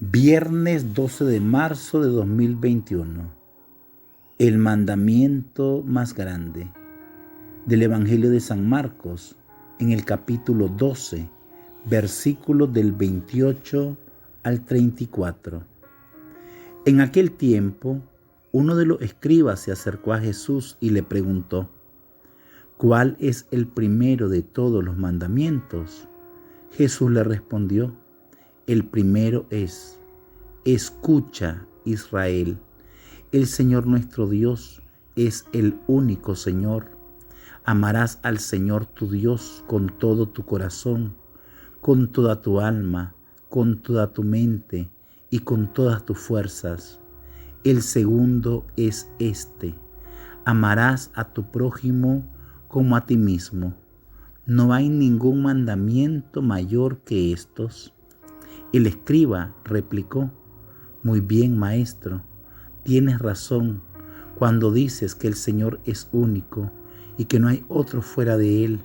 Viernes 12 de marzo de 2021. El mandamiento más grande del Evangelio de San Marcos, en el capítulo 12, versículos del 28 al 34. En aquel tiempo, uno de los escribas se acercó a Jesús y le preguntó: ¿cuál es el primero de todos los mandamientos? Jesús le respondió: el primero es: escucha, Israel, el Señor nuestro Dios es el único Señor. Amarás al Señor tu Dios con todo tu corazón, con toda tu alma, con toda tu mente y con todas tus fuerzas. El segundo es este: amarás a tu prójimo como a ti mismo. No hay ningún mandamiento mayor que estos. El escriba replicó: muy bien, maestro, tienes razón cuando dices que el Señor es único y que no hay otro fuera de Él,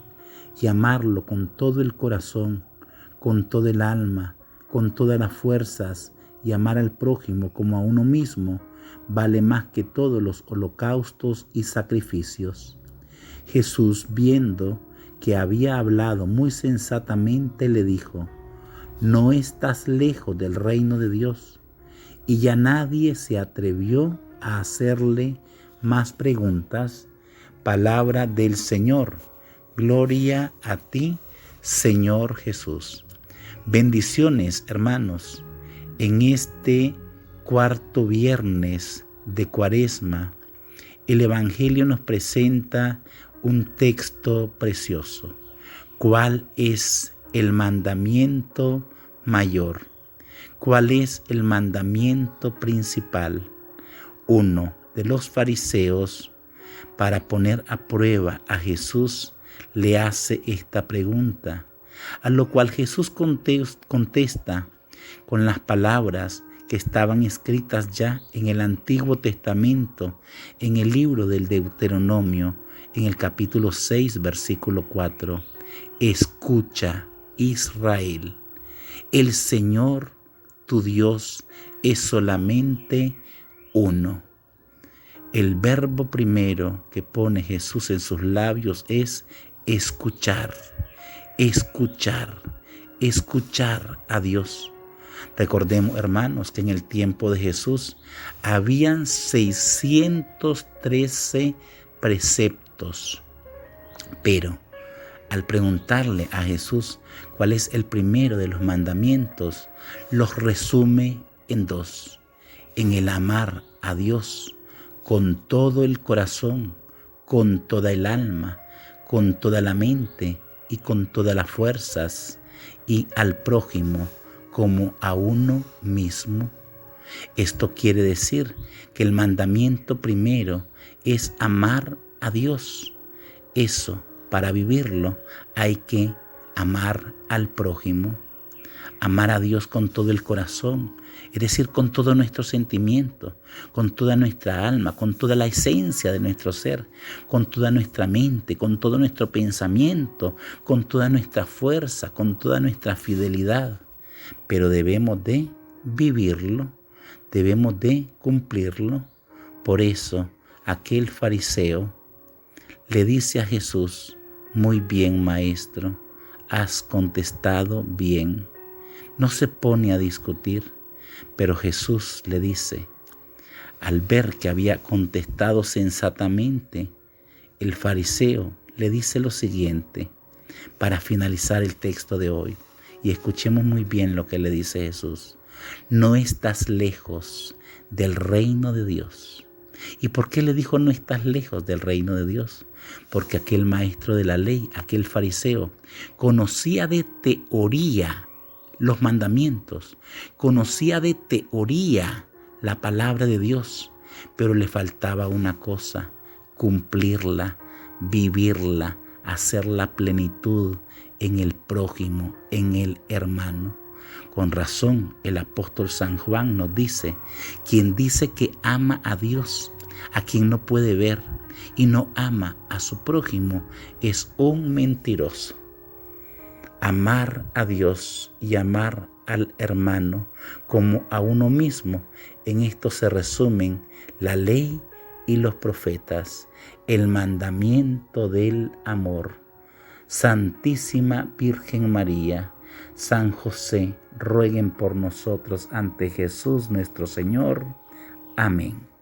y amarlo con todo el corazón, con toda el alma, con todas las fuerzas, y amar al prójimo como a uno mismo, vale más que todos los holocaustos y sacrificios. Jesús, viendo que había hablado muy sensatamente, le dijo: no estás lejos del reino de Dios. Y ya nadie se atrevió a hacerle más preguntas. Palabra del Señor. Gloria a ti, Señor Jesús. Bendiciones, hermanos. En este cuarto viernes de Cuaresma, el Evangelio nos presenta un texto precioso. ¿Cuál es el mandamiento mayor? ¿Cuál es el mandamiento principal? Uno de los fariseos, para poner a prueba a Jesús, le hace esta pregunta, a lo cual Jesús contesta con las palabras que estaban escritas ya en el Antiguo Testamento, en el libro del Deuteronomio, en el capítulo 6, versículo 4. Escucha, Israel, el Señor tu Dios es solamente uno. El verbo primero que pone Jesús en sus labios es escuchar, escuchar, escuchar a Dios. Recordemos, hermanos, que en el tiempo de Jesús habían 613 preceptos, pero al preguntarle a Jesús cuál es el primero de los mandamientos, los resume en dos: en el amar a Dios con todo el corazón, con toda el alma, con toda la mente y con todas las fuerzas, y al prójimo como a uno mismo. Esto quiere decir que el mandamiento primero es amar a Dios. Eso, para vivirlo, hay que amar al prójimo. Amar a Dios con todo el corazón, es decir, con todo nuestro sentimiento, con toda nuestra alma, con toda la esencia de nuestro ser, con toda nuestra mente, con todo nuestro pensamiento, con toda nuestra fuerza, con toda nuestra fidelidad. Pero debemos de vivirlo, debemos de cumplirlo. Por eso, aquel fariseo le dice a Jesús: muy bien, maestro, has contestado bien. No se pone a discutir, pero Jesús le dice, al ver que había contestado sensatamente, el fariseo le dice lo siguiente, para finalizar el texto de hoy, y escuchemos muy bien lo que le dice Jesús: no estás lejos del reino de Dios. ¿Y por qué le dijo no estás lejos del reino de Dios? Porque aquel maestro de la ley, aquel fariseo, conocía de teoría los mandamientos, conocía de teoría la palabra de Dios, pero le faltaba una cosa: cumplirla, vivirla, hacer la plenitud en el prójimo, en el hermano. Con razón, el apóstol San Juan nos dice: quien dice que ama a Dios, a quien no puede ver, y no ama a su prójimo, es un mentiroso. Amar a Dios y amar al hermano como a uno mismo. En esto se resumen la ley y los profetas, el mandamiento del amor. Santísima Virgen María, San José, rueguen por nosotros ante Jesús nuestro Señor. Amén.